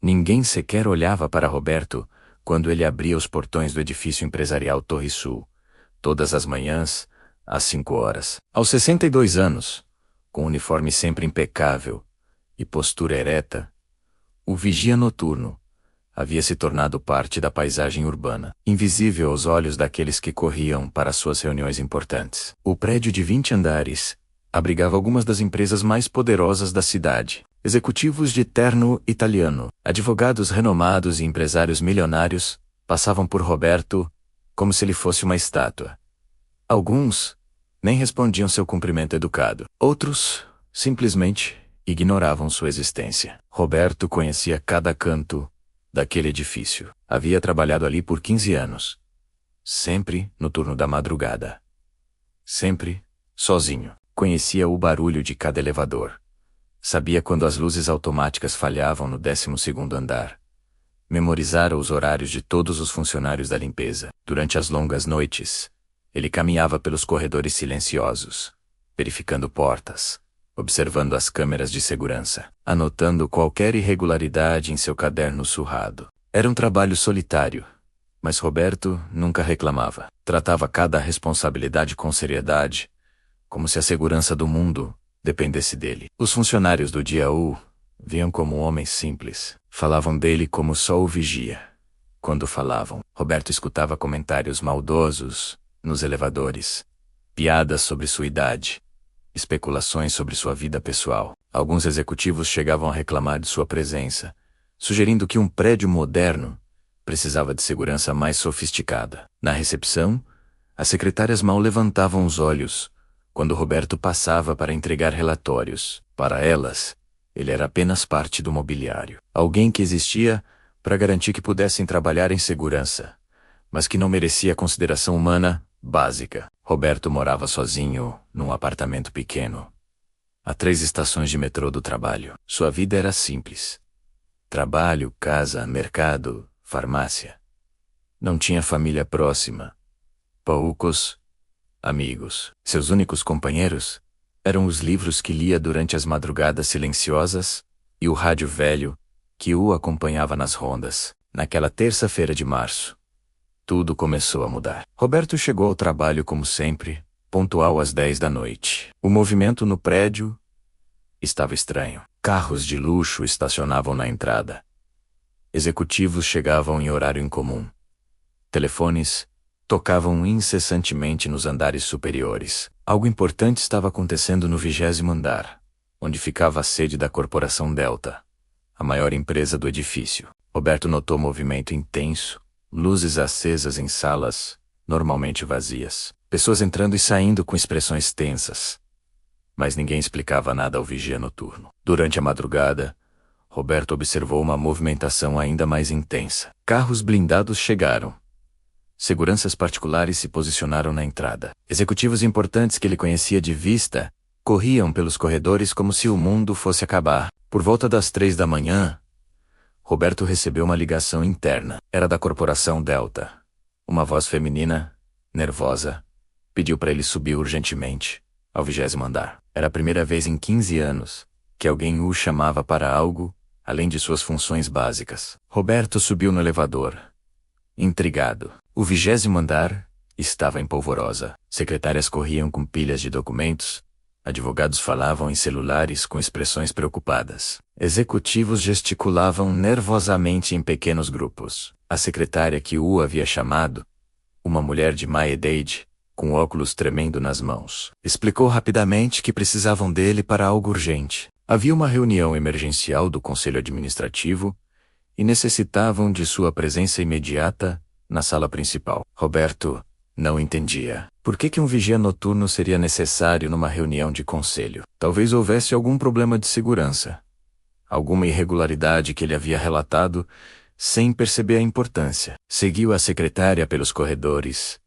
Ninguém sequer olhava para Roberto quando ele abria os portões do edifício empresarial Torre Sul, todas as manhãs, às 5 horas. Aos 62 anos, com uniforme sempre impecável e postura ereta, o vigia noturno havia se tornado parte da paisagem urbana, invisível aos olhos daqueles que corriam para suas reuniões importantes. O prédio de 20 andares abrigava algumas das empresas mais poderosas da cidade. Executivos de terno italiano, advogados renomados e empresários milionários passavam por Roberto como se ele fosse uma estátua. Alguns nem respondiam seu cumprimento educado. Outros simplesmente ignoravam sua existência. Roberto conhecia cada canto daquele edifício. Havia trabalhado ali por 15 anos. Sempre no turno da madrugada. Sempre sozinho. Conhecia o barulho de cada elevador. Sabia quando as luzes automáticas falhavam no 12º andar. Memorizara os horários de todos os funcionários da limpeza. Durante as longas noites, ele caminhava pelos corredores silenciosos, verificando portas, observando as câmeras de segurança, anotando qualquer irregularidade em seu caderno surrado. Era um trabalho solitário, mas Roberto nunca reclamava. Tratava cada responsabilidade com seriedade, como se a segurança do mundo dependesse dele. Os funcionários do dia U viam como homens simples. Falavam dele como só o vigia. Quando falavam, Roberto escutava comentários maldosos nos elevadores, piadas sobre sua idade, especulações sobre sua vida pessoal. Alguns executivos chegavam a reclamar de sua presença, sugerindo que um prédio moderno precisava de segurança mais sofisticada. Na recepção, as secretárias mal levantavam os olhos quando Roberto passava para entregar relatórios. Para elas, ele era apenas parte do mobiliário. Alguém que existia para garantir que pudessem trabalhar em segurança, mas que não merecia consideração humana básica. Roberto morava sozinho num apartamento pequeno, a 3 estações de metrô do trabalho. Sua vida era simples. Trabalho, casa, mercado, farmácia. Não tinha família próxima. Poucos amigos. Seus únicos companheiros eram os livros que lia durante as madrugadas silenciosas e o rádio velho que o acompanhava nas rondas. Naquela terça-feira de março, tudo começou a mudar. Roberto chegou ao trabalho como sempre, pontual às 10 da noite. O movimento no prédio estava estranho. Carros de luxo estacionavam na entrada. Executivos chegavam em horário incomum. Telefones tocavam incessantemente nos andares superiores. Algo importante estava acontecendo no 20º andar, onde ficava a sede da Corporação Delta, a maior empresa do edifício. Roberto notou movimento intenso, luzes acesas em salas normalmente vazias, pessoas entrando e saindo com expressões tensas. Mas ninguém explicava nada ao vigia noturno. Durante a madrugada, Roberto observou uma movimentação ainda mais intensa. Carros blindados chegaram. Seguranças particulares se posicionaram na entrada. Executivos importantes que ele conhecia de vista corriam pelos corredores como se o mundo fosse acabar. Por volta das 3 da manhã, Roberto recebeu uma ligação interna. Era da Corporação Delta. Uma voz feminina, nervosa, pediu para ele subir urgentemente ao 20º andar. Era a primeira vez em 15 anos que alguém o chamava para algo além de suas funções básicas. Roberto subiu no elevador, intrigado. O 20º andar estava em polvorosa. Secretárias corriam com pilhas de documentos. Advogados falavam em celulares com expressões preocupadas. Executivos gesticulavam nervosamente em pequenos grupos. A secretária que o havia chamado, uma mulher de meia idade, com óculos tremendo nas mãos, explicou rapidamente que precisavam dele para algo urgente. Havia uma reunião emergencial do Conselho Administrativo e necessitavam de sua presença imediata na sala principal. Roberto não entendia. Por que um vigia noturno seria necessário numa reunião de conselho? Talvez houvesse algum problema de segurança. Alguma irregularidade que ele havia relatado sem perceber a importância. Seguiu a secretária pelos corredores,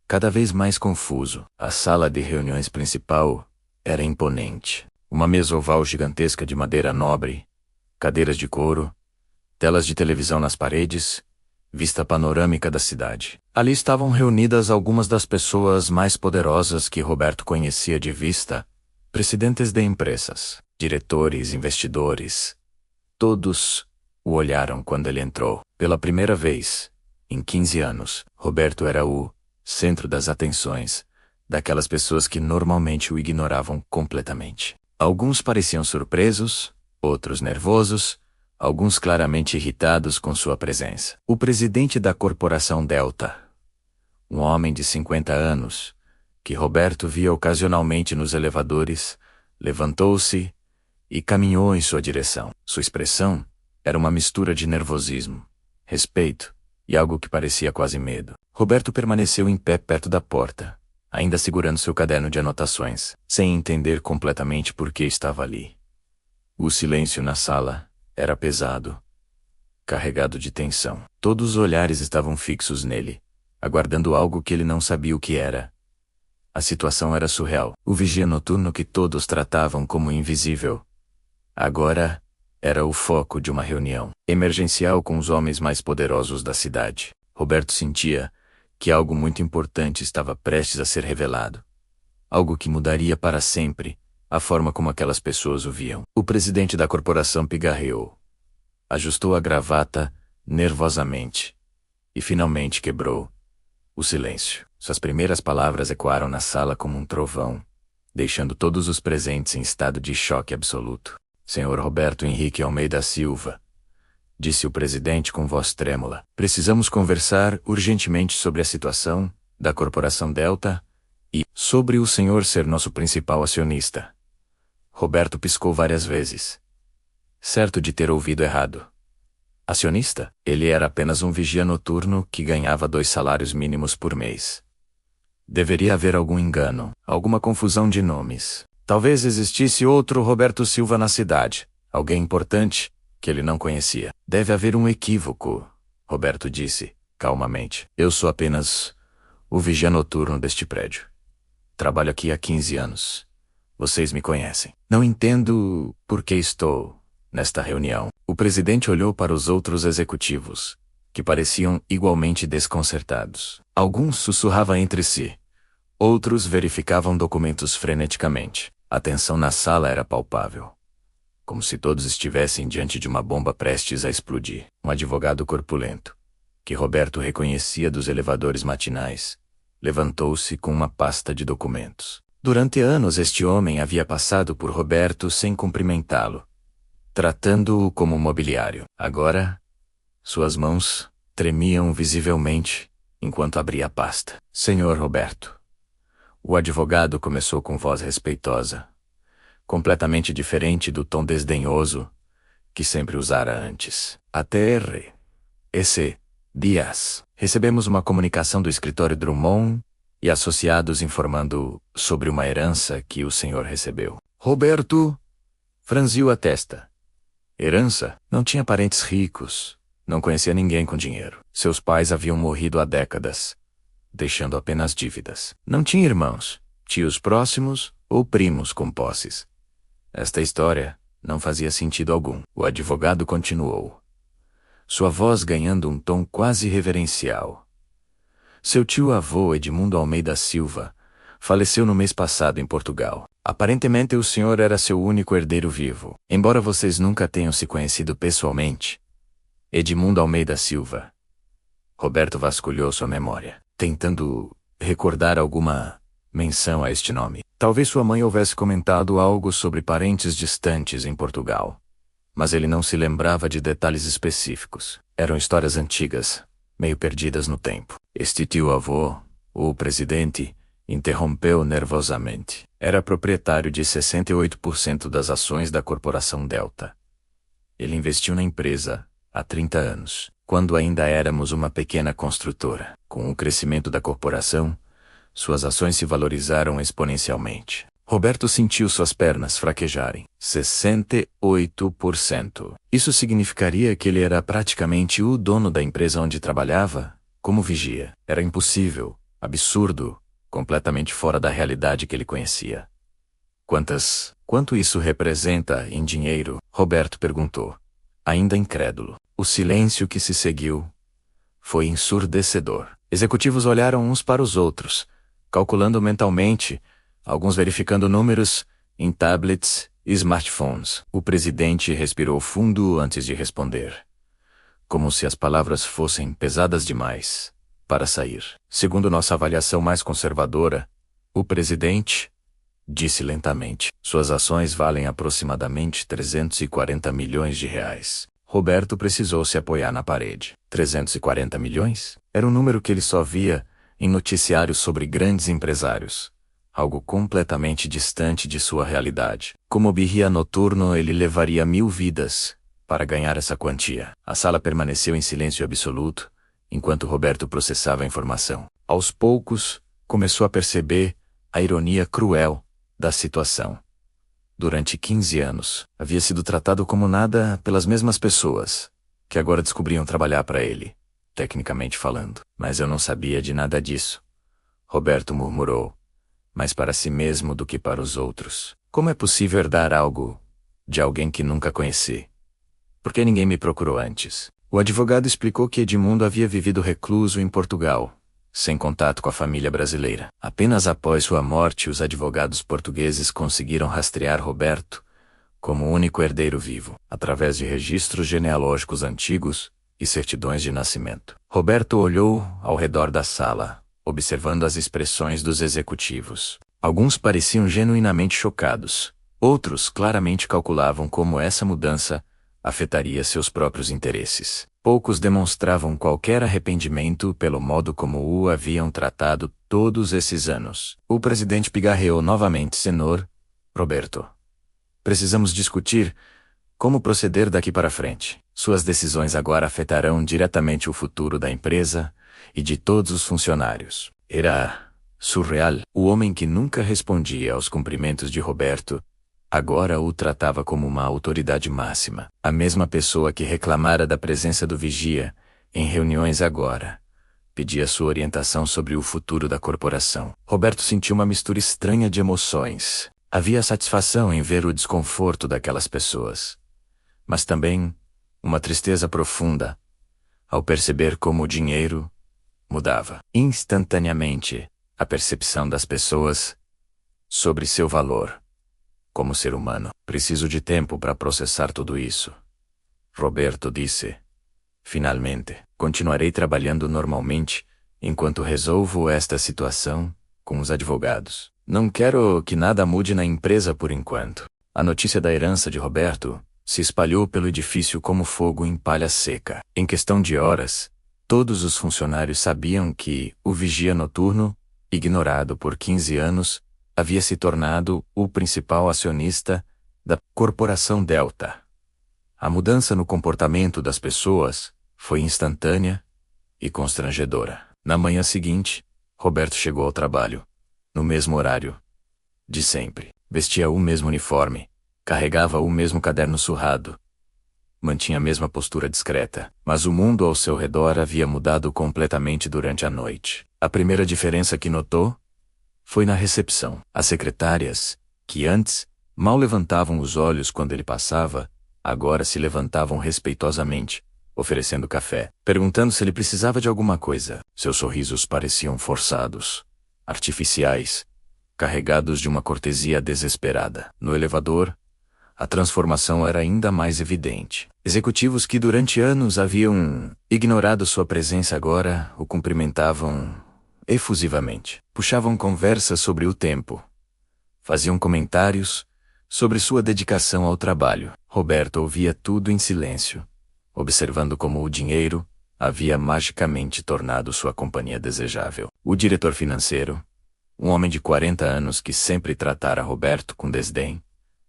cada vez mais confuso. A sala de reuniões principal era imponente. Uma mesa oval gigantesca de madeira nobre, cadeiras de couro, telas de televisão nas paredes, vista panorâmica da cidade. Ali estavam reunidas algumas das pessoas mais poderosas que Roberto conhecia de vista, presidentes de empresas, diretores, investidores, todos o olharam quando ele entrou. Pela primeira vez, em 15 anos, Roberto era o centro das atenções daquelas pessoas que normalmente o ignoravam completamente. Alguns pareciam surpresos, outros nervosos, alguns claramente irritados com sua presença. O presidente da corporação Delta, um homem de 50 anos, que Roberto via ocasionalmente nos elevadores, levantou-se e caminhou em sua direção. Sua expressão era uma mistura de nervosismo, respeito e algo que parecia quase medo. Roberto permaneceu em pé perto da porta, ainda segurando seu caderno de anotações, sem entender completamente por que estava ali. O silêncio na sala era pesado, carregado de tensão. Todos os olhares estavam fixos nele, aguardando algo que ele não sabia o que era. A situação era surreal. O vigia noturno que todos tratavam como invisível agora era o foco de uma reunião emergencial com os homens mais poderosos da cidade. Roberto sentia que algo muito importante estava prestes a ser revelado. Algo que mudaria para sempre a forma como aquelas pessoas o viam. O presidente da corporação pigarreou. Ajustou a gravata nervosamente e finalmente quebrou o silêncio. Suas primeiras palavras ecoaram na sala como um trovão, deixando todos os presentes em estado de choque absoluto. Senhor Roberto Henrique Almeida Silva, disse o presidente com voz trêmula, precisamos conversar urgentemente sobre a situação da Corporação Delta e sobre o senhor ser nosso principal acionista. Roberto piscou várias vezes, certo de ter ouvido errado. Acionista? Ele era apenas um vigia noturno que ganhava 2 salários mínimos por mês. Deveria haver algum engano, alguma confusão de nomes. Talvez existisse outro Roberto Silva na cidade, alguém importante que ele não conhecia. Deve haver um equívoco, Roberto disse, calmamente. Eu sou apenas o vigia noturno deste prédio. Trabalho aqui há 15 anos. Vocês me conhecem. Não entendo por que estou nesta reunião. O presidente olhou para os outros executivos, que pareciam igualmente desconcertados. Alguns sussurravam entre si. Outros verificavam documentos freneticamente. A tensão na sala era palpável, como se todos estivessem diante de uma bomba prestes a explodir. Um advogado corpulento, que Roberto reconhecia dos elevadores matinais, levantou-se com uma pasta de documentos. Durante anos este homem havia passado por Roberto sem cumprimentá-lo, tratando-o como mobiliário. Agora, suas mãos tremiam visivelmente enquanto abria a pasta. Senhor Roberto. O advogado começou com voz respeitosa, completamente diferente do tom desdenhoso que sempre usara antes. ATR. EC. Dias. Recebemos uma comunicação do escritório Drummond e Associados informando sobre uma herança que o senhor recebeu. Roberto franziu a testa. Herança? Não tinha parentes ricos. Não conhecia ninguém com dinheiro. Seus pais haviam morrido há décadas, deixando apenas dívidas. Não tinha irmãos, tios próximos ou primos com posses. Esta história não fazia sentido algum. O advogado continuou, sua voz ganhando um tom quase reverencial. Seu tio-avô Edmundo Almeida Silva faleceu no mês passado em Portugal. Aparentemente o senhor era seu único herdeiro vivo. Embora vocês nunca tenham se conhecido pessoalmente, Edmundo Almeida Silva. Roberto vasculhou sua memória, tentando recordar alguma menção a este nome. Talvez sua mãe houvesse comentado algo sobre parentes distantes em Portugal, mas ele não se lembrava de detalhes específicos. Eram histórias antigas, meio perdidas no tempo. Este tio-avô, o presidente, interrompeu nervosamente. Era proprietário de 68% das ações da Corporação Delta. Ele investiu na empresa há 30 anos, quando ainda éramos uma pequena construtora. Com o crescimento da corporação, suas ações se valorizaram exponencialmente. Roberto sentiu suas pernas fraquejarem. 68%. Isso significaria que ele era praticamente o dono da empresa onde trabalhava, como vigia. Era impossível, absurdo, completamente fora da realidade que ele conhecia. Quanto isso representa em dinheiro? Roberto perguntou, ainda incrédulo. O silêncio que se seguiu foi ensurdecedor. Executivos olharam uns para os outros, calculando mentalmente, alguns verificando números em tablets e smartphones. O presidente respirou fundo antes de responder. como se as palavras fossem pesadas demais para sair. Segundo nossa avaliação mais conservadora, o presidente disse lentamente: suas ações valem aproximadamente 340 milhões de reais. Roberto precisou se apoiar na parede. 340 milhões? Era um número que ele só via em noticiários sobre grandes empresários. Algo completamente distante de sua realidade. Como birria noturno, ele levaria 1000 vidas para ganhar essa quantia. A sala permaneceu em silêncio absoluto, enquanto Roberto processava a informação. Aos poucos, começou a perceber a ironia cruel da situação. Durante 15 anos, havia sido tratado como nada pelas mesmas pessoas, que agora descobriam trabalhar para ele, tecnicamente falando. Mas eu não sabia de nada disso. Roberto murmurou, mais para si mesmo do que para os outros. Como é possível herdar algo de alguém que nunca conheci? Por que ninguém me procurou antes? O advogado explicou que Edmundo havia vivido recluso em Portugal, sem contato com a família brasileira. Apenas após sua morte, os advogados portugueses conseguiram rastrear Roberto como o único herdeiro vivo, através de registros genealógicos antigos e certidões de nascimento. Roberto olhou ao redor da sala, observando as expressões dos executivos. Alguns pareciam genuinamente chocados, outros claramente calculavam como essa mudança afetaria seus próprios interesses. Poucos demonstravam qualquer arrependimento pelo modo como o haviam tratado todos esses anos. O presidente pigarreou novamente: Senhor Roberto, precisamos discutir como proceder daqui para frente. Suas decisões agora afetarão diretamente o futuro da empresa e de todos os funcionários. Era surreal. O homem que nunca respondia aos cumprimentos de Roberto agora o tratava como uma autoridade máxima. A mesma pessoa que reclamara da presença do vigia em reuniões agora pedia sua orientação sobre o futuro da corporação. Roberto sentiu uma mistura estranha de emoções. Havia satisfação em ver o desconforto daquelas pessoas, mas também uma tristeza profunda ao perceber como o dinheiro mudava instantaneamente a percepção das pessoas sobre seu valor como ser humano. Preciso de tempo para processar tudo isso, Roberto disse. Finalmente, continuarei trabalhando normalmente enquanto resolvo esta situação com os advogados. Não quero que nada mude na empresa por enquanto. A notícia da herança de Roberto se espalhou pelo edifício como fogo em palha seca. Em questão de horas, todos os funcionários sabiam que o vigia noturno, ignorado por 15 anos, havia se tornado o principal acionista da Corporação Delta. A mudança no comportamento das pessoas foi instantânea e constrangedora. Na manhã seguinte, Roberto chegou ao trabalho, no mesmo horário de sempre. Vestia o mesmo uniforme, carregava o mesmo caderno surrado, mantinha a mesma postura discreta, mas o mundo ao seu redor havia mudado completamente durante a noite. A primeira diferença que notou foi na recepção. As secretárias, que antes mal levantavam os olhos quando ele passava, agora se levantavam respeitosamente, oferecendo café, perguntando se ele precisava de alguma coisa. Seus sorrisos pareciam forçados, artificiais, carregados de uma cortesia desesperada. No elevador, a transformação era ainda mais evidente. Executivos que durante anos haviam ignorado sua presença agora o cumprimentavam efusivamente. Puxavam conversa sobre o tempo. Faziam comentários sobre sua dedicação ao trabalho. Roberto ouvia tudo em silêncio, observando como o dinheiro havia magicamente tornado sua companhia desejável. O diretor financeiro, um homem de 40 anos que sempre tratara Roberto com desdém,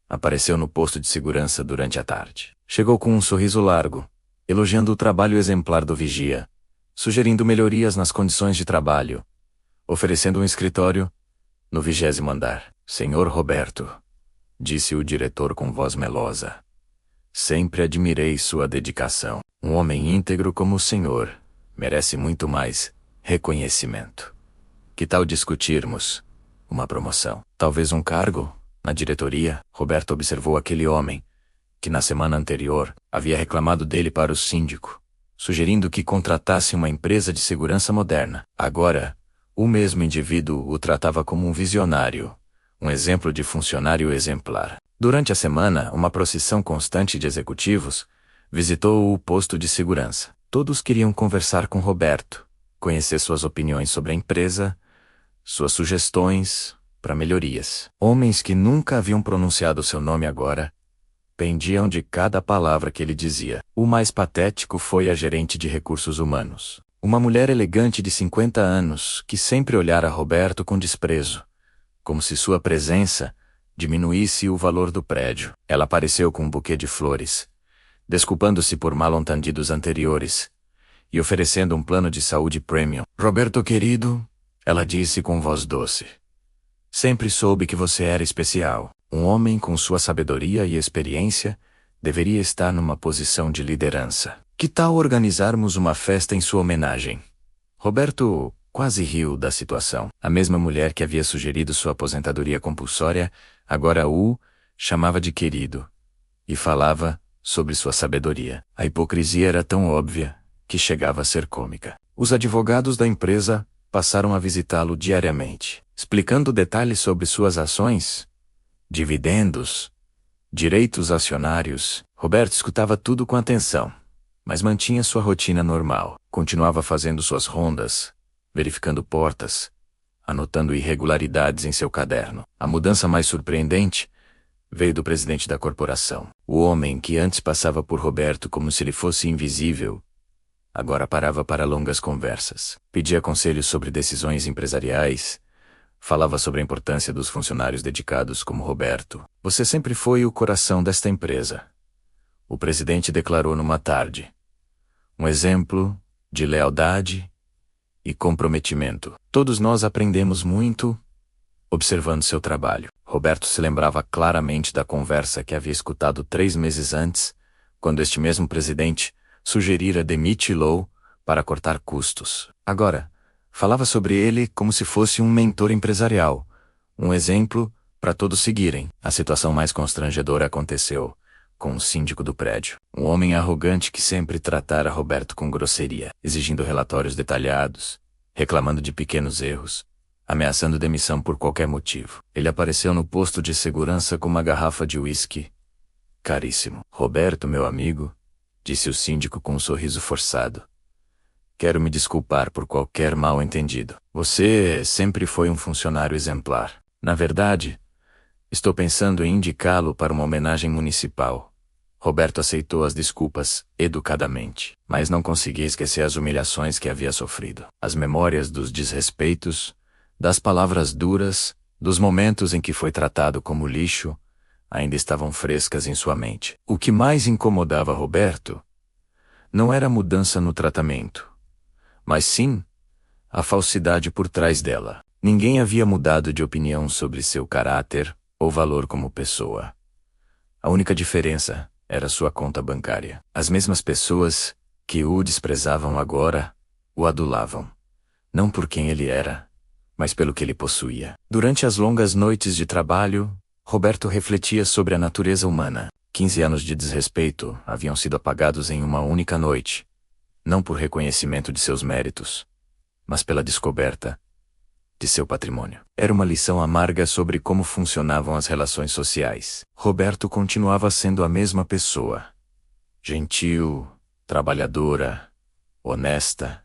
apareceu no posto de segurança durante a tarde. Chegou com um sorriso largo, elogiando o trabalho exemplar do vigia, sugerindo melhorias nas condições de trabalho, oferecendo um escritório no 20º andar. Senhor Roberto, disse o diretor com voz melosa, sempre admirei sua dedicação. Um homem íntegro como o senhor merece muito mais reconhecimento. Que tal discutirmos uma promoção? Talvez um cargo na diretoria? Roberto observou aquele homem que na semana anterior havia reclamado dele para o síndico, sugerindo que contratasse uma empresa de segurança moderna. Agora, o mesmo indivíduo o tratava como um visionário, um exemplo de funcionário exemplar. Durante a semana, uma procissão constante de executivos Visitou o posto de segurança. Todos queriam conversar com Roberto, conhecer suas opiniões sobre a empresa, suas sugestões para melhorias. Homens que nunca haviam pronunciado seu nome agora pendiam de cada palavra que ele dizia. O mais patético foi a gerente de recursos humanos. Uma mulher elegante de 50 anos que sempre olhara Roberto com desprezo, como se sua presença diminuísse o valor do prédio. Ela apareceu com um buquê de flores, desculpando-se por mal-entendidos anteriores e oferecendo um plano de saúde premium. Roberto querido, ela disse com voz doce. Sempre soube que você era especial. Um homem com sua sabedoria e experiência deveria estar numa posição de liderança. Que tal organizarmos uma festa em sua homenagem? Roberto quase riu da situação. A mesma mulher que havia sugerido sua aposentadoria compulsória agora o chamava de querido e falava sobre sua sabedoria. A hipocrisia era tão óbvia que chegava a ser cômica. Os advogados da empresa passaram a visitá-lo diariamente, explicando detalhes sobre suas ações, dividendos, direitos acionários. Roberto escutava tudo com atenção, mas mantinha sua rotina normal. Continuava fazendo suas rondas, verificando portas, anotando irregularidades em seu caderno. A mudança mais surpreendente veio do presidente da corporação. O homem que antes passava por Roberto como se ele fosse invisível, agora parava para longas conversas. Pedia conselhos sobre decisões empresariais, falava sobre a importância dos funcionários dedicados como Roberto. Você sempre foi o coração desta empresa, o presidente declarou numa tarde. Um exemplo de lealdade e comprometimento. Todos nós aprendemos muito observando seu trabalho. Roberto se lembrava claramente da conversa que havia escutado 3 meses antes, quando este mesmo presidente sugerira demiti-lo para cortar custos. Agora, falava sobre ele como se fosse um mentor empresarial, um exemplo para todos seguirem. A situação mais constrangedora aconteceu com o síndico do prédio. Um homem arrogante que sempre tratara Roberto com grosseria, exigindo relatórios detalhados, reclamando de pequenos erros, ameaçando demissão por qualquer motivo. Ele apareceu no posto de segurança com uma garrafa de uísque caríssimo. Roberto, meu amigo, disse o síndico com um sorriso forçado. Quero me desculpar por qualquer mal-entendido. Você sempre foi um funcionário exemplar. Na verdade, estou pensando em indicá-lo para uma homenagem municipal. Roberto aceitou as desculpas educadamente, mas não conseguia esquecer as humilhações que havia sofrido. As memórias dos desrespeitos, das palavras duras, dos momentos em que foi tratado como lixo, ainda estavam frescas em sua mente. O que mais incomodava Roberto não era a mudança no tratamento, mas sim a falsidade por trás dela. Ninguém havia mudado de opinião sobre seu caráter ou valor como pessoa. A única diferença era sua conta bancária. As mesmas pessoas que o desprezavam agora o adulavam, não por quem ele era, mas pelo que ele possuía. Durante as longas noites de trabalho, Roberto refletia sobre a natureza humana. 15 anos de desrespeito haviam sido apagados em uma única noite, não por reconhecimento de seus méritos, mas pela descoberta de seu patrimônio. Era uma lição amarga sobre como funcionavam as relações sociais. Roberto continuava sendo a mesma pessoa. Gentil, trabalhadora, honesta,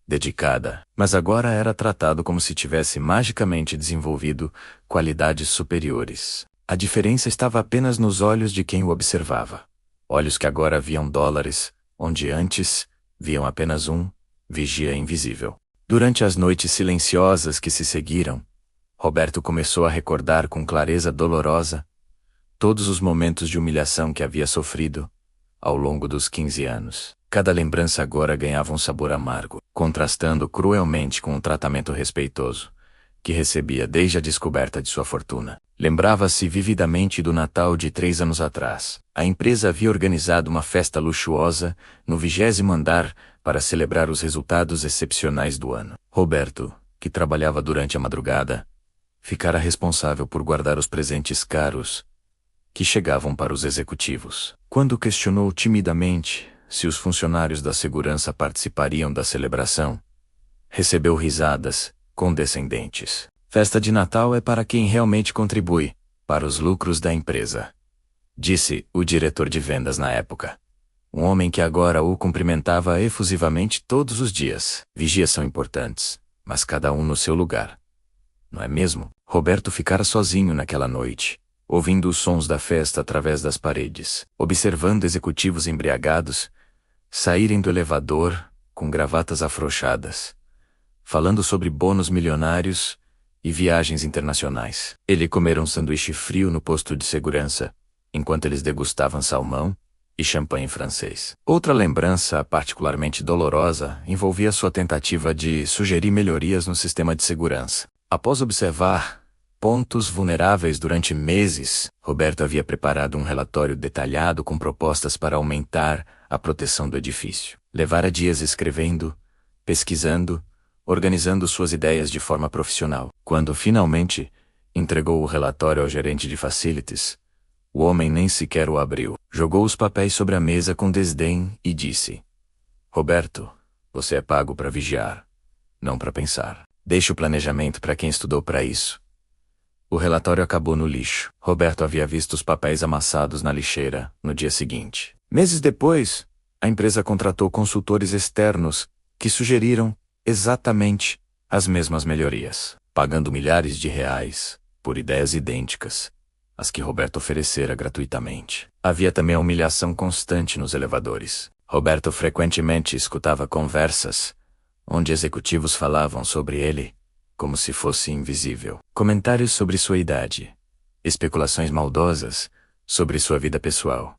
dedicada, mas agora era tratado como se tivesse magicamente desenvolvido qualidades superiores. A diferença estava apenas nos olhos de quem o observava. Olhos que agora viam dólares, onde antes viam apenas um vigia invisível. Durante as noites silenciosas que se seguiram, Roberto começou a recordar com clareza dolorosa todos os momentos de humilhação que havia sofrido ao longo dos 15 anos. Cada lembrança agora ganhava um sabor amargo, contrastando cruelmente com o tratamento respeitoso que recebia desde a descoberta de sua fortuna. Lembrava-se vividamente do Natal de 3 anos atrás. A empresa havia organizado uma festa luxuosa no 20º andar para celebrar os resultados excepcionais do ano. Roberto, que trabalhava durante a madrugada, ficara responsável por guardar os presentes caros que chegavam para os executivos. Quando questionou timidamente se os funcionários da segurança participariam da celebração, recebeu risadas condescendentes. Festa de Natal é para quem realmente contribui para os lucros da empresa, disse o diretor de vendas na época. Um homem que agora o cumprimentava efusivamente todos os dias. Vigias são importantes, mas cada um no seu lugar. Não é mesmo? Roberto ficara sozinho naquela noite, ouvindo os sons da festa através das paredes, observando executivos embriagados saírem do elevador com gravatas afrouxadas, falando sobre bônus milionários e viagens internacionais. Ele comera um sanduíche frio no posto de segurança, enquanto eles degustavam salmão e champanhe francês. Outra lembrança particularmente dolorosa envolvia sua tentativa de sugerir melhorias no sistema de segurança. Após observar pontos vulneráveis durante meses, Roberto havia preparado um relatório detalhado com propostas para aumentar a proteção do edifício. Levara dias escrevendo, pesquisando, organizando suas ideias de forma profissional. Quando finalmente entregou o relatório ao gerente de facilities, o homem nem sequer o abriu. Jogou os papéis sobre a mesa com desdém e disse: Roberto, você é pago para vigiar, não para pensar. Deixe o planejamento para quem estudou para isso. O relatório acabou no lixo. Roberto havia visto os papéis amassados na lixeira no dia seguinte. Meses depois, a empresa contratou consultores externos que sugeriram exatamente as mesmas melhorias, pagando milhares de reais por ideias idênticas às que Roberto oferecera gratuitamente. Havia também a humilhação constante nos elevadores. Roberto frequentemente escutava conversas onde executivos falavam sobre ele como se fosse invisível. Comentários sobre sua idade, especulações maldosas sobre sua vida pessoal,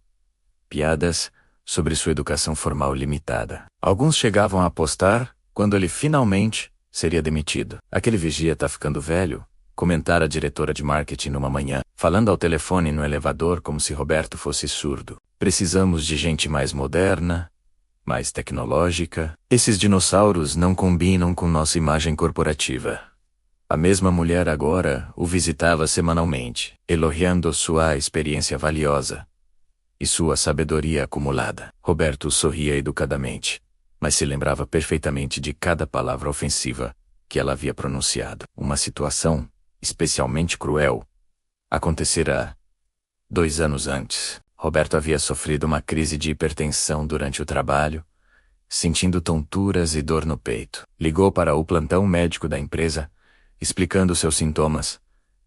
piadas sobre sua educação formal limitada. Alguns chegavam a apostar quando ele finalmente seria demitido. Aquele vigia tá ficando velho, comentara a diretora de marketing numa manhã, falando ao telefone no elevador como se Roberto fosse surdo. Precisamos de gente mais moderna, mais tecnológica. Esses dinossauros não combinam com nossa imagem corporativa. A mesma mulher agora o visitava semanalmente, elogiando sua experiência valiosa e sua sabedoria acumulada. Roberto sorria educadamente, mas se lembrava perfeitamente de cada palavra ofensiva que ela havia pronunciado. Uma situação especialmente cruel acontecera 2 anos antes. Roberto havia sofrido uma crise de hipertensão durante o trabalho, sentindo tonturas e dor no peito. Ligou para o plantão médico da empresa, explicando seus sintomas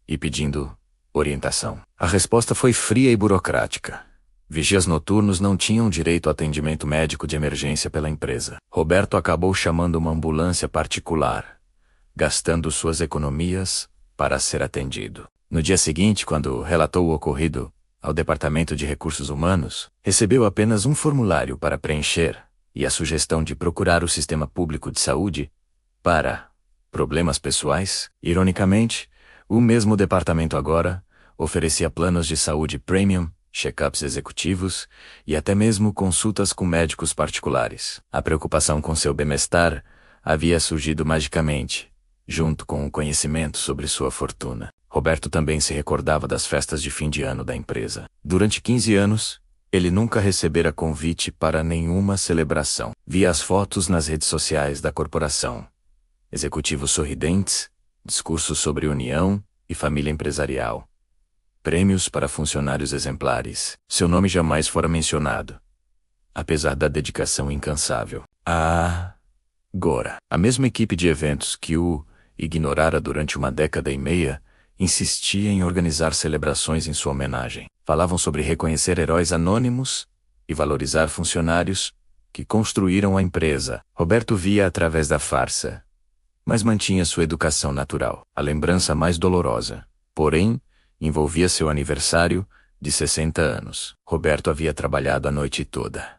e pedindo orientação. A resposta foi fria e burocrática. Vigias noturnos não tinham direito a atendimento médico de emergência pela empresa. Roberto acabou chamando uma ambulância particular, gastando suas economias para ser atendido. No dia seguinte, quando relatou o ocorrido ao Departamento de Recursos Humanos, recebeu apenas um formulário para preencher e a sugestão de procurar o Sistema Público de Saúde para problemas pessoais. Ironicamente, o mesmo departamento agora oferecia planos de saúde premium, check-ups executivos e até mesmo consultas com médicos particulares. A preocupação com seu bem-estar havia surgido magicamente, junto com o conhecimento sobre sua fortuna. Roberto também se recordava das festas de fim de ano da empresa. Durante 15 anos, ele nunca recebera convite para nenhuma celebração. Via as fotos nas redes sociais da corporação. Executivos sorridentes, discursos sobre união e família empresarial. Prêmios para funcionários exemplares. Seu nome jamais fora mencionado, apesar da dedicação incansável. Agora, a mesma equipe de eventos que o ignorara durante uma década e meia insistia em organizar celebrações em sua homenagem. Falavam sobre reconhecer heróis anônimos e valorizar funcionários que construíram a empresa. Roberto via através da farsa, mas mantinha sua educação natural. A lembrança mais dolorosa, porém, envolvia seu aniversário de 60 anos. Roberto havia trabalhado a noite toda.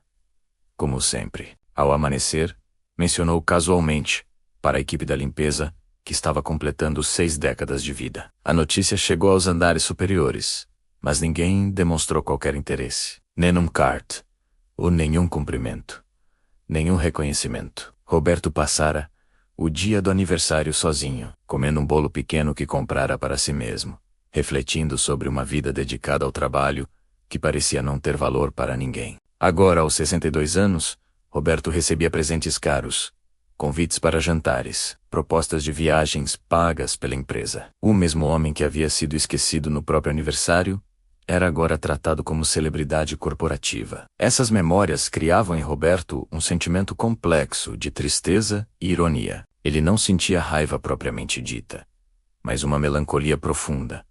Como sempre, ao amanhecer, mencionou casualmente para a equipe da limpeza que estava completando 6 décadas de vida. A notícia chegou aos andares superiores, mas ninguém demonstrou qualquer interesse. Nenhum card, ou nenhum cumprimento, nenhum reconhecimento. Roberto passara o dia do aniversário sozinho, comendo um bolo pequeno que comprara para si mesmo, refletindo sobre uma vida dedicada ao trabalho que parecia não ter valor para ninguém. Agora, aos 62 anos, Roberto recebia presentes caros, convites para jantares, propostas de viagens pagas pela empresa. O mesmo homem que havia sido esquecido no próprio aniversário era agora tratado como celebridade corporativa. Essas memórias criavam em Roberto um sentimento complexo de tristeza e ironia. Ele não sentia raiva propriamente dita, mas uma melancolia profunda,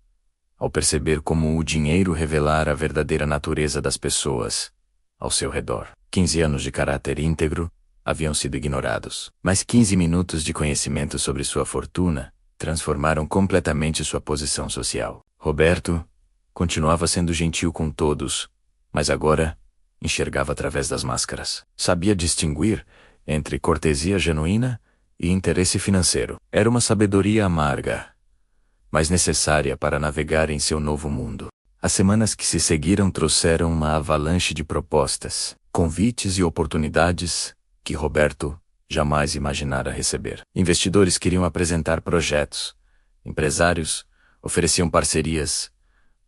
ao perceber como o dinheiro revelara a verdadeira natureza das pessoas ao seu redor. 15 anos de caráter íntegro haviam sido ignorados, mas 15 minutos de conhecimento sobre sua fortuna transformaram completamente sua posição social. Roberto continuava sendo gentil com todos, mas agora enxergava através das máscaras. Sabia distinguir entre cortesia genuína e interesse financeiro. Era uma sabedoria amarga, mas necessária para navegar em seu novo mundo. As semanas que se seguiram trouxeram uma avalanche de propostas, convites e oportunidades que Roberto jamais imaginara receber. Investidores queriam apresentar projetos, empresários ofereciam parcerias,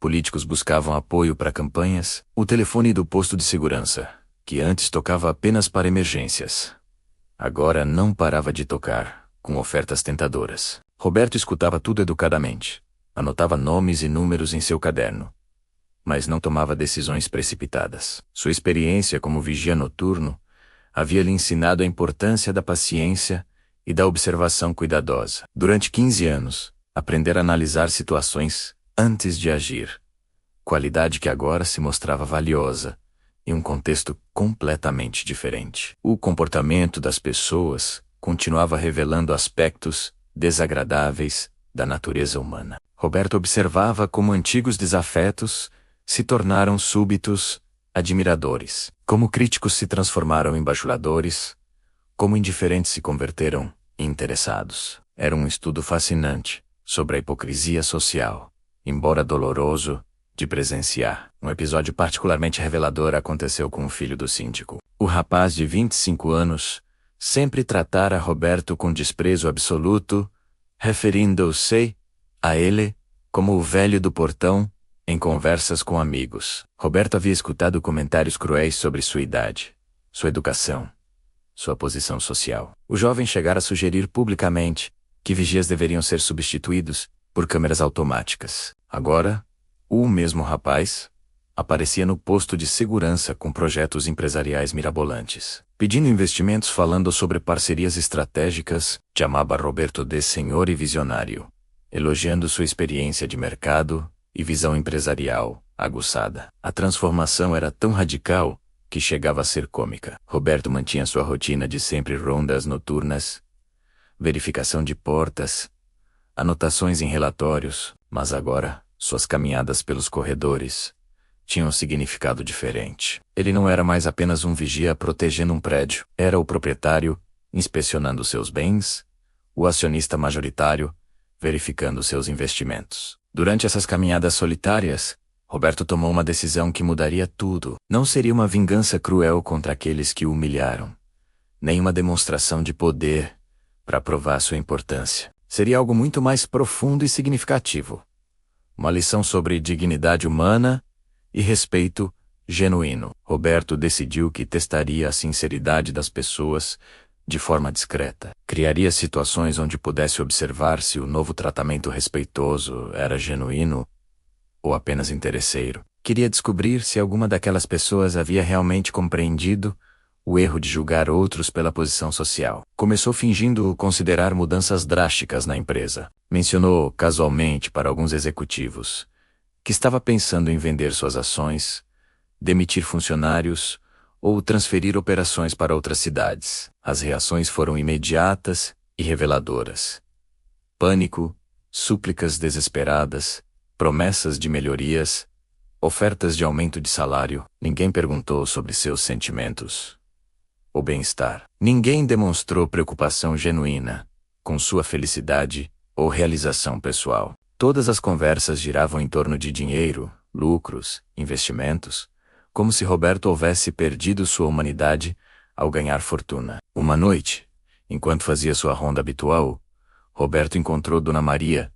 políticos buscavam apoio para campanhas, o telefone do posto de segurança, que antes tocava apenas para emergências, agora não parava de tocar, com ofertas tentadoras. Roberto escutava tudo educadamente, anotava nomes e números em seu caderno, mas não tomava decisões precipitadas. Sua experiência como vigia noturno havia lhe ensinado a importância da paciência e da observação cuidadosa. Durante 15 anos, aprender a analisar situações antes de agir, qualidade que agora se mostrava valiosa em um contexto completamente diferente. O comportamento das pessoas continuava revelando aspectos desagradáveis da natureza humana. Roberto observava como antigos desafetos se tornaram súbitos admiradores, como críticos se transformaram em bajuladores, como indiferentes se converteram em interessados. Era um estudo fascinante sobre a hipocrisia social, embora doloroso de presenciar. Um episódio particularmente revelador aconteceu com o filho do síndico. O rapaz de 25 anos sempre tratara Roberto com desprezo absoluto, referindo-se a ele como o velho do portão em conversas com amigos. Roberto havia escutado comentários cruéis sobre sua idade, sua educação, sua posição social. O jovem chegara a sugerir publicamente que vigias deveriam ser substituídos por câmeras automáticas. Agora, o mesmo rapaz aparecia no posto de segurança com projetos empresariais mirabolantes, pedindo investimentos, falando sobre parcerias estratégicas. Chamava Roberto de senhor e visionário, elogiando sua experiência de mercado e visão empresarial aguçada. A transformação era tão radical que chegava a ser cômica. Roberto mantinha sua rotina de sempre rondas noturnas, verificação de portas, anotações em relatórios, mas agora suas caminhadas pelos corredores tinham um significado diferente. Ele não era mais apenas um vigia protegendo um prédio, era o proprietário inspecionando seus bens, o acionista majoritário verificando seus investimentos. Durante essas caminhadas solitárias, Roberto tomou uma decisão que mudaria tudo. Não seria uma vingança cruel contra aqueles que o humilharam, nem uma demonstração de poder para provar sua importância. Seria algo muito mais profundo e significativo. Uma lição sobre dignidade humana e respeito genuíno. Roberto decidiu que testaria a sinceridade das pessoas de forma discreta. Criaria situações onde pudesse observar se o novo tratamento respeitoso era genuíno ou apenas interesseiro. Queria descobrir se alguma daquelas pessoas havia realmente compreendido o erro de julgar outros pela posição social. Começou fingindo considerar mudanças drásticas na empresa. Mencionou casualmente para alguns executivos que estava pensando em vender suas ações, demitir funcionários ou transferir operações para outras cidades. As reações foram imediatas e reveladoras. Pânico, súplicas desesperadas, promessas de melhorias, ofertas de aumento de salário. Ninguém perguntou sobre seus sentimentos ou bem-estar. Ninguém demonstrou preocupação genuína com sua felicidade ou realização pessoal. Todas as conversas giravam em torno de dinheiro, lucros, investimentos, como se Roberto houvesse perdido sua humanidade ao ganhar fortuna. Uma noite, enquanto fazia sua ronda habitual, Roberto encontrou Dona Maria,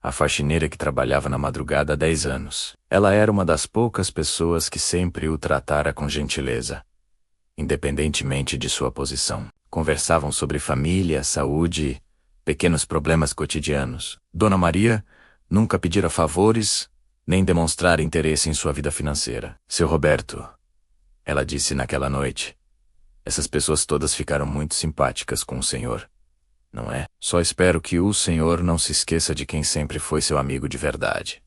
a faxineira que trabalhava na madrugada há 10 anos. Ela era uma das poucas pessoas que sempre o tratara com gentileza, independentemente de sua posição. Conversavam sobre família, saúde, pequenos problemas cotidianos. Dona Maria nunca pedira favores nem demonstrar interesse em sua vida financeira. Seu Roberto, ela disse naquela noite, essas pessoas todas ficaram muito simpáticas com o senhor, não é? Só espero que o senhor não se esqueça de quem sempre foi seu amigo de verdade.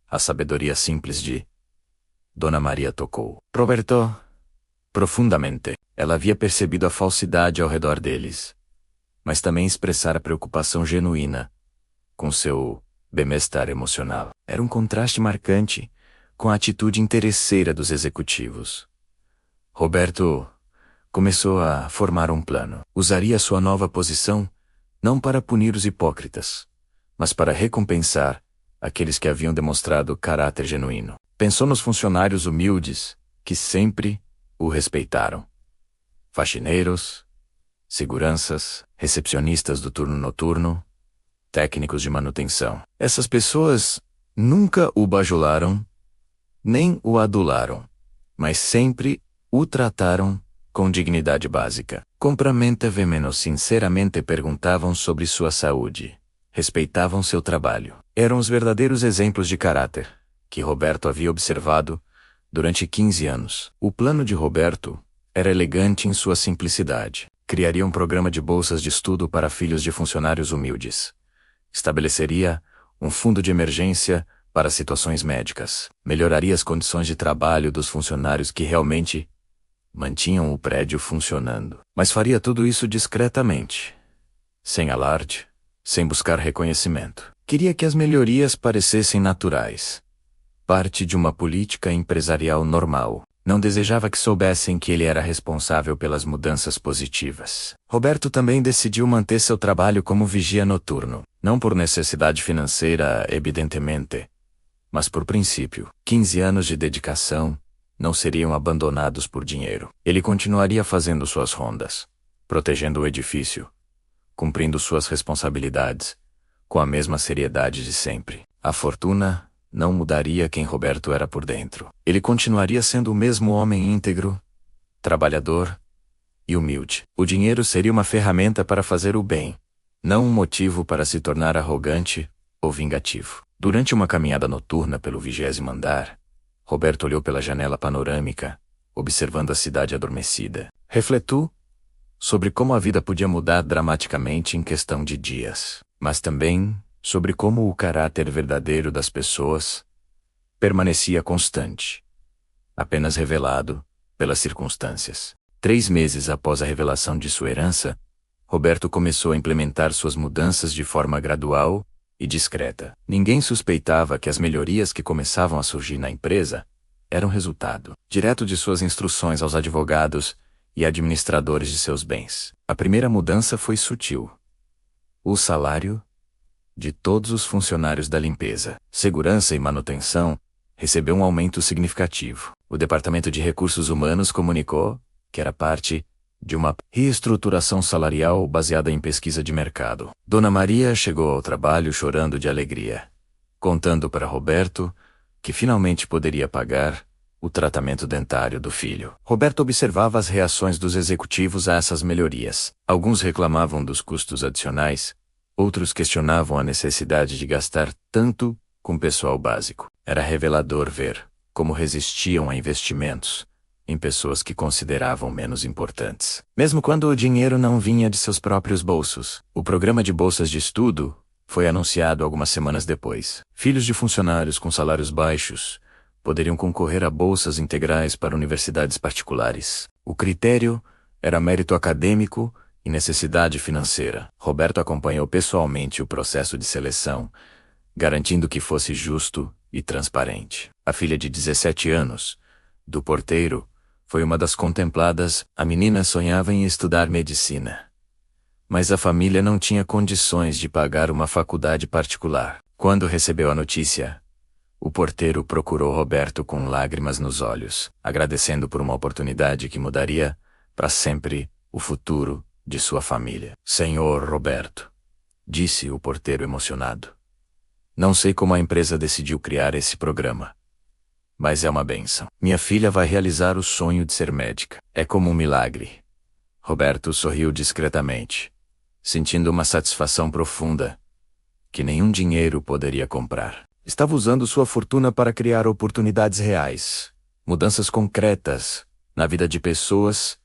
A sabedoria simples de Dona Maria tocou Roberto profundamente. Ela havia percebido a falsidade ao redor deles, mas também expressara preocupação genuína com seu bem-estar emocional. Era um contraste marcante com a atitude interesseira dos executivos. Roberto começou a formar um plano. Usaria sua nova posição não para punir os hipócritas, mas para recompensar aqueles que haviam demonstrado caráter genuíno. Pensou nos funcionários humildes que sempre o respeitaram. Faxineiros, seguranças, recepcionistas do turno noturno, técnicos de manutenção. Essas pessoas nunca o bajularam, nem o adularam, mas sempre o trataram com dignidade básica. Compramentamente sinceramente perguntavam sobre sua saúde. Respeitavam seu trabalho. Eram os verdadeiros exemplos de caráter que Roberto havia observado durante 15 anos. O plano de Roberto era elegante em sua simplicidade. Criaria um programa de bolsas de estudo para filhos de funcionários humildes. Estabeleceria um fundo de emergência para situações médicas. Melhoraria as condições de trabalho dos funcionários que realmente mantinham o prédio funcionando. Mas faria tudo isso discretamente, sem alarde, sem buscar reconhecimento. Queria que as melhorias parecessem naturais, parte de uma política empresarial normal. Não desejava que soubessem que ele era responsável pelas mudanças positivas. Roberto também decidiu manter seu trabalho como vigia noturno, não por necessidade financeira, evidentemente, mas por princípio. 15 anos de dedicação não seriam abandonados por dinheiro. Ele continuaria fazendo suas rondas, protegendo o edifício, cumprindo suas responsabilidades, com a mesma seriedade de sempre. A fortuna não mudaria quem Roberto era por dentro. Ele continuaria sendo o mesmo homem íntegro, trabalhador e humilde. O dinheiro seria uma ferramenta para fazer o bem, não um motivo para se tornar arrogante ou vingativo. Durante uma caminhada noturna pelo 20º andar, Roberto olhou pela janela panorâmica, observando a cidade adormecida. Refletiu sobre como a vida podia mudar dramaticamente em questão de dias, mas também sobre como o caráter verdadeiro das pessoas permanecia constante, apenas revelado pelas circunstâncias. 3 meses após a revelação de sua herança, Roberto começou a implementar suas mudanças de forma gradual e discreta. Ninguém suspeitava que as melhorias que começavam a surgir na empresa eram resultado direto de suas instruções aos advogados e administradores de seus bens. A primeira mudança foi sutil. O salário de todos os funcionários da limpeza, segurança e manutenção recebeu um aumento significativo. O Departamento de Recursos Humanos comunicou que era parte de uma reestruturação salarial baseada em pesquisa de mercado. Dona Maria chegou ao trabalho chorando de alegria, contando para Roberto que finalmente poderia pagar o tratamento dentário do filho. Roberto observava as reações dos executivos a essas melhorias. Alguns reclamavam dos custos adicionais, outros questionavam a necessidade de gastar tanto com pessoal básico. Era revelador ver como resistiam a investimentos em pessoas que consideravam menos importantes. Mesmo quando o dinheiro não vinha de seus próprios bolsos. O programa de bolsas de estudo foi anunciado algumas semanas depois. Filhos de funcionários com salários baixos poderiam concorrer a bolsas integrais para universidades particulares. O critério era mérito acadêmico e necessidade financeira. Roberto acompanhou pessoalmente o processo de seleção, garantindo que fosse justo e transparente. A filha de 17 anos, do porteiro, foi uma das contempladas. A menina sonhava em estudar medicina, mas a família não tinha condições de pagar uma faculdade particular. Quando recebeu a notícia, o porteiro procurou Roberto com lágrimas nos olhos, agradecendo por uma oportunidade que mudaria para sempre o futuro de sua família. Senhor Roberto, disse o porteiro emocionado. Não sei como a empresa decidiu criar esse programa, mas é uma bênção. Minha filha vai realizar o sonho de ser médica. É como um milagre. Roberto sorriu discretamente, sentindo uma satisfação profunda que nenhum dinheiro poderia comprar. Estava usando sua fortuna para criar oportunidades reais, mudanças concretas, na vida de pessoas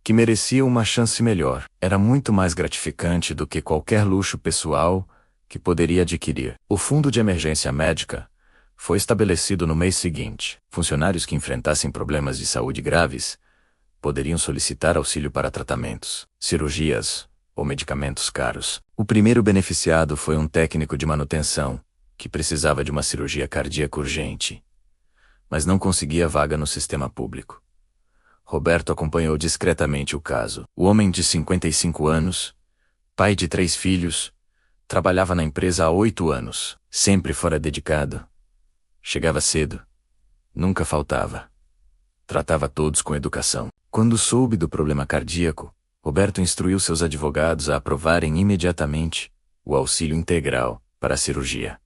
que mereciam uma chance melhor. Era muito mais gratificante do que qualquer luxo pessoal que poderia adquirir. O fundo de emergência médica foi estabelecido no mês seguinte. Funcionários que enfrentassem problemas de saúde graves poderiam solicitar auxílio para tratamentos, cirurgias ou medicamentos caros. O primeiro beneficiado foi um técnico de manutenção que precisava de uma cirurgia cardíaca urgente, mas não conseguia vaga no sistema público. Roberto acompanhou discretamente o caso. O homem de 55 anos, pai de 3 filhos, trabalhava na empresa há 8 anos. Sempre fora dedicado. Chegava cedo. Nunca faltava. Tratava todos com educação. Quando soube do problema cardíaco, Roberto instruiu seus advogados a aprovarem imediatamente o auxílio integral para a cirurgia.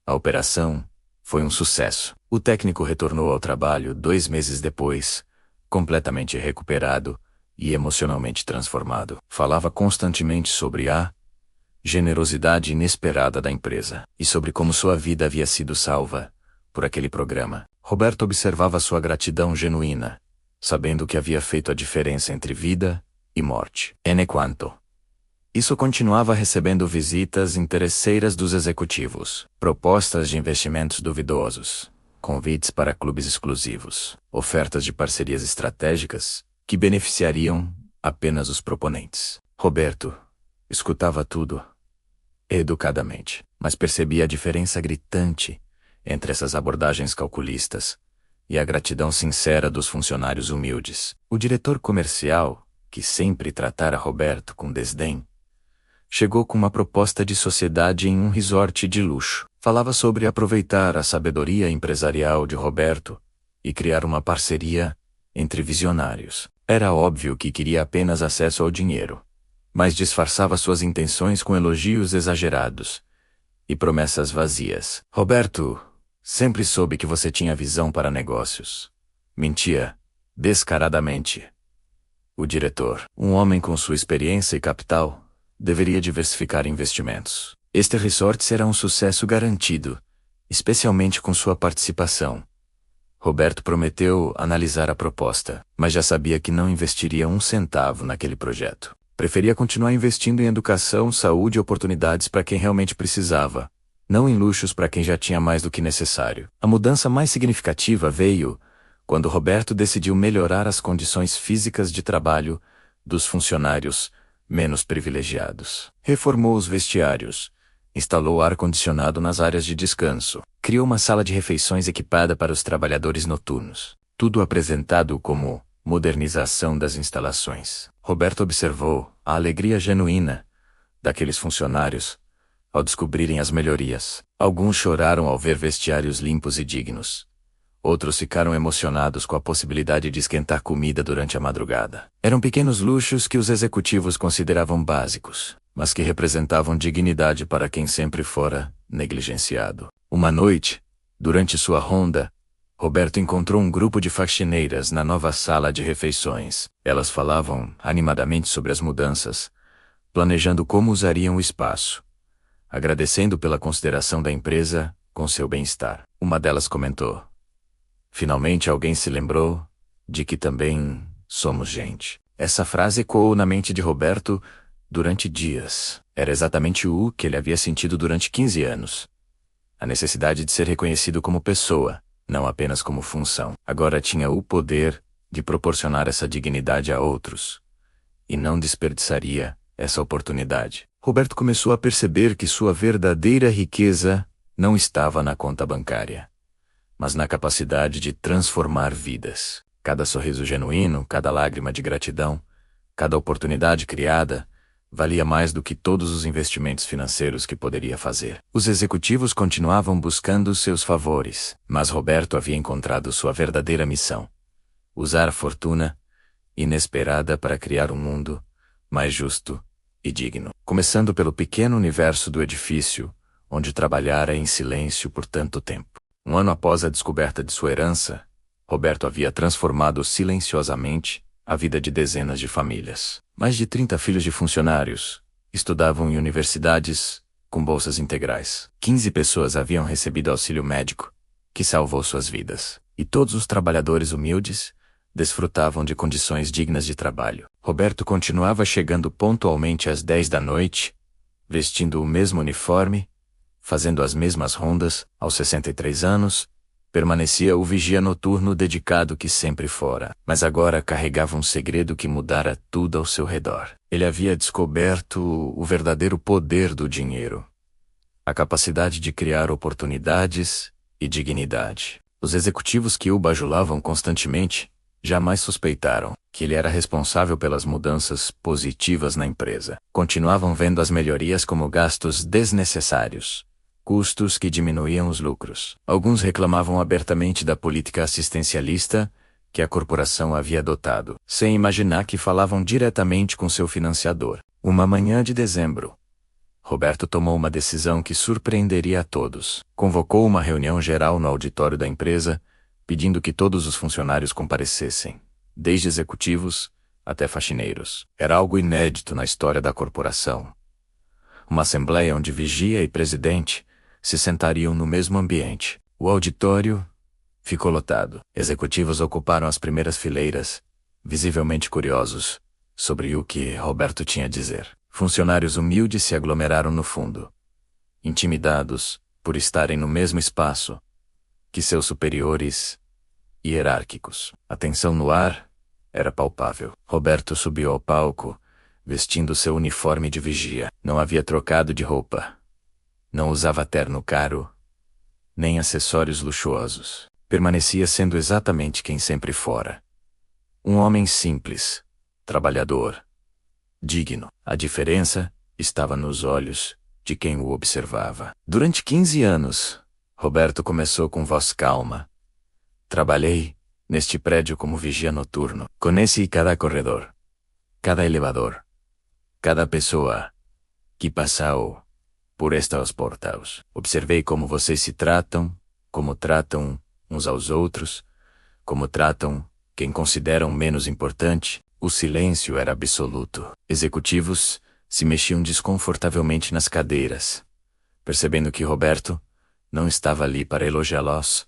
A operação foi um sucesso. O técnico retornou ao trabalho 2 meses depois, completamente recuperado e emocionalmente transformado. Falava constantemente sobre a generosidade inesperada da empresa e sobre como sua vida havia sido salva por aquele programa. Roberto observava sua gratidão genuína, sabendo que havia feito a diferença entre vida e morte. Enquanto isso, continuava recebendo visitas interesseiras dos executivos, propostas de investimentos duvidosos, convites para clubes exclusivos, ofertas de parcerias estratégicas que beneficiariam apenas os proponentes. Roberto escutava tudo educadamente, mas percebia a diferença gritante entre essas abordagens calculistas e a gratidão sincera dos funcionários humildes. O diretor comercial, que sempre tratara Roberto com desdém, chegou com uma proposta de sociedade em um resort de luxo. Falava sobre aproveitar a sabedoria empresarial de Roberto e criar uma parceria entre visionários. Era óbvio que queria apenas acesso ao dinheiro, mas disfarçava suas intenções com elogios exagerados e promessas vazias. Roberto, sempre soube que você tinha visão para negócios. Mentia descaradamente. O diretor, um homem com sua experiência e capital, deveria diversificar investimentos. Este resort será um sucesso garantido, especialmente com sua participação. Roberto prometeu analisar a proposta, mas já sabia que não investiria um centavo naquele projeto. Preferia continuar investindo em educação, saúde e oportunidades para quem realmente precisava, não em luxos para quem já tinha mais do que necessário. A mudança mais significativa veio quando Roberto decidiu melhorar as condições físicas de trabalho dos funcionários menos privilegiados. Reformou os vestiários, instalou ar-condicionado nas áreas de descanso, criou uma sala de refeições equipada para os trabalhadores noturnos. Tudo apresentado como modernização das instalações. Roberto observou a alegria genuína daqueles funcionários ao descobrirem as melhorias. Alguns choraram ao ver vestiários limpos e dignos. Outros ficaram emocionados com a possibilidade de esquentar comida durante a madrugada. Eram pequenos luxos que os executivos consideravam básicos, mas que representavam dignidade para quem sempre fora negligenciado. Uma noite, durante sua ronda, Roberto encontrou um grupo de faxineiras na nova sala de refeições. Elas falavam animadamente sobre as mudanças, planejando como usariam o espaço, agradecendo pela consideração da empresa com seu bem-estar. Uma delas comentou: "Finalmente alguém se lembrou de que também somos gente." Essa frase ecoou na mente de Roberto durante dias. Era exatamente o que ele havia sentido durante 15 anos. A necessidade de ser reconhecido como pessoa, não apenas como função. Agora tinha o poder de proporcionar essa dignidade a outros, e não desperdiçaria essa oportunidade. Roberto começou a perceber que sua verdadeira riqueza não estava na conta bancária, mas na capacidade de transformar vidas. Cada sorriso genuíno, cada lágrima de gratidão, cada oportunidade criada, valia mais do que todos os investimentos financeiros que poderia fazer. Os executivos continuavam buscando seus favores, mas Roberto havia encontrado sua verdadeira missão: usar a fortuna inesperada para criar um mundo mais justo e digno. Começando pelo pequeno universo do edifício, onde trabalhara em silêncio por tanto tempo. Um ano após a descoberta de sua herança, Roberto havia transformado silenciosamente a vida de dezenas de famílias. Mais de 30 filhos de funcionários estudavam em universidades com bolsas integrais. 15 pessoas haviam recebido auxílio médico, que salvou suas vidas. E todos os trabalhadores humildes desfrutavam de condições dignas de trabalho. Roberto continuava chegando pontualmente às 10 da noite, vestindo o mesmo uniforme, fazendo as mesmas rondas. Aos 63 anos, permanecia o vigia noturno dedicado que sempre fora. Mas agora carregava um segredo que mudara tudo ao seu redor. Ele havia descoberto o verdadeiro poder do dinheiro, a capacidade de criar oportunidades e dignidade. Os executivos que o bajulavam constantemente jamais suspeitaram que ele era responsável pelas mudanças positivas na empresa. Continuavam vendo as melhorias como gastos desnecessários, custos que diminuíam os lucros. Alguns reclamavam abertamente da política assistencialista que a corporação havia adotado, sem imaginar que falavam diretamente com seu financiador. Uma manhã de dezembro, Roberto tomou uma decisão que surpreenderia a todos. Convocou uma reunião geral no auditório da empresa, pedindo que todos os funcionários comparecessem, desde executivos até faxineiros. Era algo inédito na história da corporação. Uma assembleia onde vigia e presidente se sentariam no mesmo ambiente. O auditório ficou lotado. Executivos ocuparam as primeiras fileiras, visivelmente curiosos sobre o que Roberto tinha a dizer. Funcionários humildes se aglomeraram no fundo, intimidados por estarem no mesmo espaço que seus superiores hierárquicos. A tensão no ar era palpável. Roberto subiu ao palco, vestindo seu uniforme de vigia. Não havia trocado de roupa. Não usava terno caro, nem acessórios luxuosos. Permanecia sendo exatamente quem sempre fora. Um homem simples, trabalhador, digno. A diferença estava nos olhos de quem o observava. Durante 15 anos, Roberto começou com voz calma. Trabalhei neste prédio como vigia noturno. Conheci cada corredor, cada elevador, cada pessoa que passou por estes portais. Observei como vocês se tratam, como tratam uns aos outros, como tratam quem consideram menos importante. O silêncio era absoluto. Executivos se mexiam desconfortavelmente nas cadeiras, percebendo que Roberto não estava ali para elogiá-los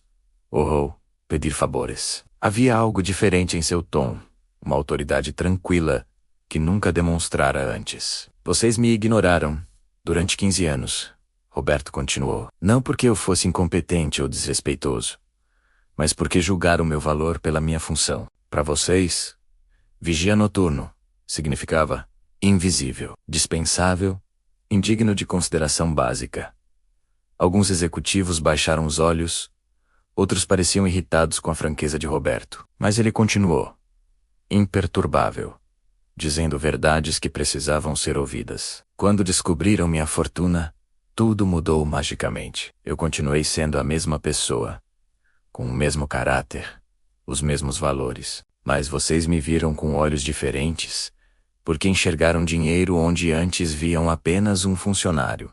ou pedir favores. Havia algo diferente em seu tom, uma autoridade tranquila que nunca demonstrara antes. Vocês me ignoraram durante 15 anos, Roberto continuou. Não porque eu fosse incompetente ou desrespeitoso, mas porque julgaram meu valor pela minha função. Para vocês, vigia noturno significava invisível, dispensável, indigno de consideração básica. Alguns executivos baixaram os olhos, outros pareciam irritados com a franqueza de Roberto. Mas ele continuou, imperturbável, dizendo verdades que precisavam ser ouvidas. Quando descobriram minha fortuna, tudo mudou magicamente. Eu continuei sendo a mesma pessoa, com o mesmo caráter, os mesmos valores. Mas vocês me viram com olhos diferentes, porque enxergaram dinheiro onde antes viam apenas um funcionário.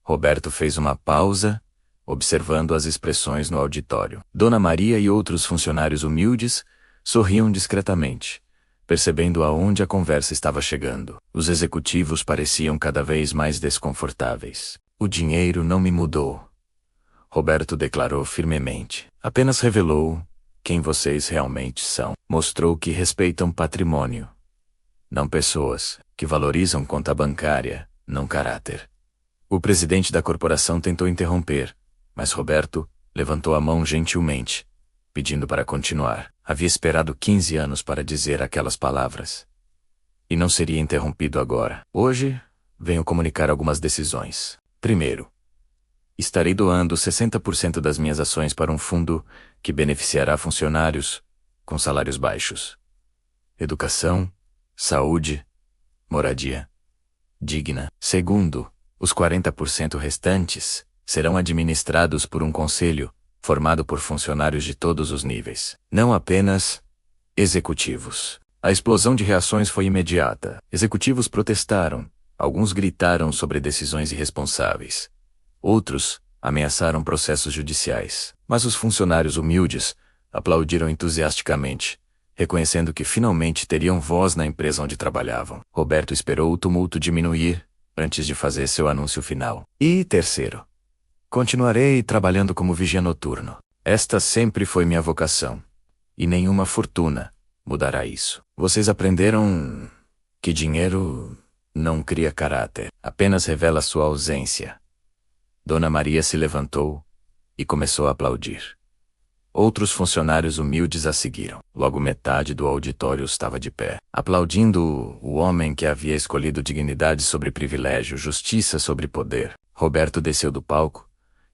Roberto fez uma pausa, observando as expressões no auditório. Dona Maria e outros funcionários humildes sorriam discretamente, percebendo aonde a conversa estava chegando. Os executivos pareciam cada vez mais desconfortáveis. O dinheiro não me mudou, Roberto declarou firmemente. Apenas revelou quem vocês realmente são. Mostrou que respeitam patrimônio, não pessoas, que valorizam conta bancária, não caráter. O presidente da corporação tentou interromper, mas Roberto levantou a mão gentilmente, pedindo para continuar. Havia esperado 15 anos para dizer aquelas palavras, e não seria interrompido agora. Hoje, venho comunicar algumas decisões. Primeiro, estarei doando 60% das minhas ações para um fundo que beneficiará funcionários com salários baixos. Educação, saúde, moradia digna. Segundo, os 40% restantes serão administrados por um conselho formado por funcionários de todos os níveis, não apenas executivos. A explosão de reações foi imediata. Executivos protestaram, alguns gritaram sobre decisões irresponsáveis. Outros ameaçaram processos judiciais. Mas os funcionários humildes aplaudiram entusiasticamente, reconhecendo que finalmente teriam voz na empresa onde trabalhavam. Roberto esperou o tumulto diminuir, antes de fazer seu anúncio final. E terceiro, continuarei trabalhando como vigia noturno. Esta sempre foi minha vocação. E nenhuma fortuna mudará isso. Vocês aprenderam que dinheiro não cria caráter, apenas revela sua ausência. Dona Maria se levantou e começou a aplaudir. Outros funcionários humildes a seguiram. Logo metade do auditório estava de pé, aplaudindo o homem que havia escolhido dignidade sobre privilégio, justiça sobre poder. Roberto desceu do palco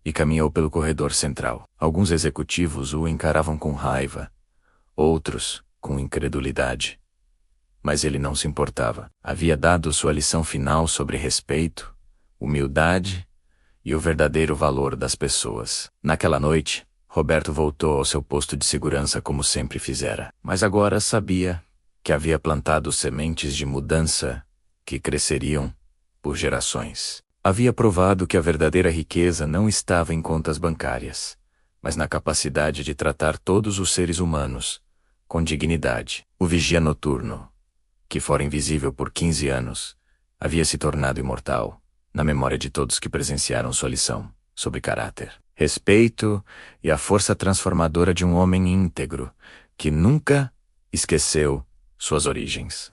e caminhou pelo corredor central. Alguns executivos o encaravam com raiva, outros com incredulidade. Mas ele não se importava. Havia dado sua lição final sobre respeito, humildade e o verdadeiro valor das pessoas. Naquela noite, Roberto voltou ao seu posto de segurança como sempre fizera. Mas agora sabia que havia plantado sementes de mudança que cresceriam por gerações. Havia provado que a verdadeira riqueza não estava em contas bancárias, mas na capacidade de tratar todos os seres humanos com dignidade. O vigia noturno, que fora invisível por 15 anos, havia se tornado imortal na memória de todos que presenciaram sua lição sobre caráter, respeito e a força transformadora de um homem íntegro que nunca esqueceu suas origens.